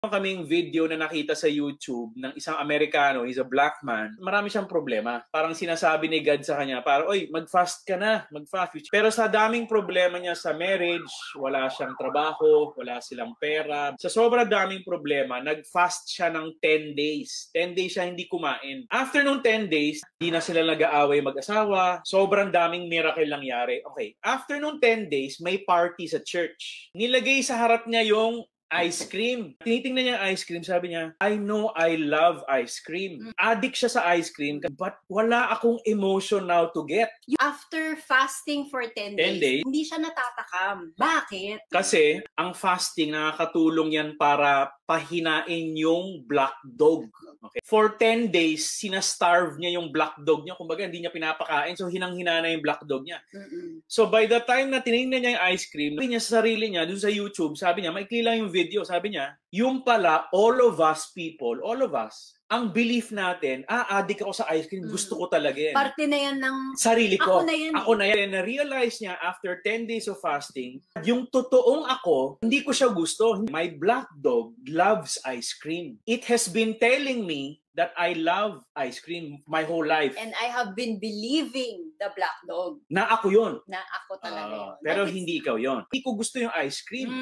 Kaming video na nakita sa YouTube ng isang Amerikano, he's a black man, marami siyang problema. Parang sinasabi ni God sa kanya, parang, oy, mag-fast ka na, mag-fast. Pero sa daming problema niya sa marriage, wala siyang trabaho, wala silang pera. Sa sobrang daming problema, nag-fast siya ng 10 days. 10 days siya hindi kumain. After nung 10 days, hindi na sila nag-aaway mag-asawa. Sobrang daming miracle nangyari. Okay, after nung 10 days, may party sa church. Nilagay sa harap niya yung ice cream. Tinitingnan niya yung ice cream, sabi niya, I know I love ice cream. Addict siya sa ice cream, but wala akong emotion now to get. After fasting for 10 days, hindi siya natatakam. Bakit? Kasi ang fasting, nakakatulong yan para pahinain yung black dog. Okay? For 10 days, sinastarve niya yung black dog niya. Kumbaga, hindi niya pinapakain, so hinang-hina na yung black dog niya. So by the time na tinignan niya yung ice cream, sabi niya sa sarili niya, dun sa YouTube, sabi niya, maikli lang yung video, sabi niya, yung pala, all of us people, all of us, ang belief natin, addict ako sa ice cream, gusto ko talaga yan. Parte na yan ng sarili ko. Ako na yan. Ako na yan. Na-realize niya after 10 days of fasting, yung totoong ako, hindi ko siya gusto. My black dog loves ice cream. It has been telling me that I love ice cream my whole life. And I have been believing the black dog. Na ako yun. Na ako talaga yun. Pero hindi ikaw yun. Hindi ko gusto yung ice cream.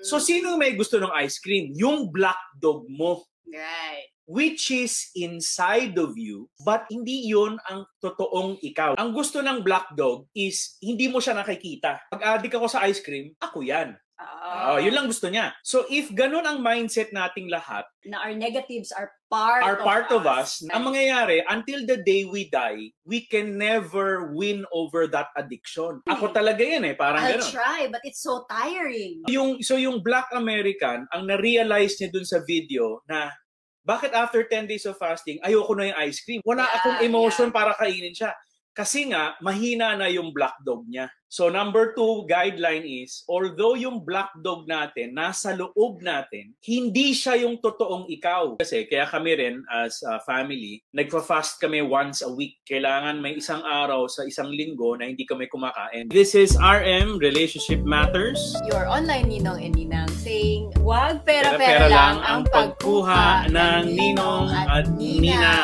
So, sino may gusto ng ice cream? Yung black dog mo. Right. Which is inside of you, but hindi yun ang totoong ikaw. Ang gusto ng black dog is hindi mo siya nakikita. Pag addict ako sa ice cream, ako yan. Yun lang gusto niya. So if ganun ang mindset nating lahat, na our negatives are part of us, ang mangyayari, until the day we die, we can never win over that addiction. Ako talaga yan parang I'll ganun. try, but it's so tiring. So yung black American, ang na-realize niya dun sa video na bakit after 10 days of fasting, ayoko na yung ice cream. Wala akong emotion para kainin siya. Kasi nga, mahina na yung black dog niya. So number 2 guideline is, although yung black dog natin, nasa loob natin, hindi siya yung totoong ikaw. Kasi kaya kami rin as a family, nagpa-fast kami once a week. Kailangan may isang araw sa isang linggo na hindi kami kumakain. This is RM, Relationship Matters. Your online ninong and ninang saying, wag pera-pera lang ang pagkuha ng ninong at nina.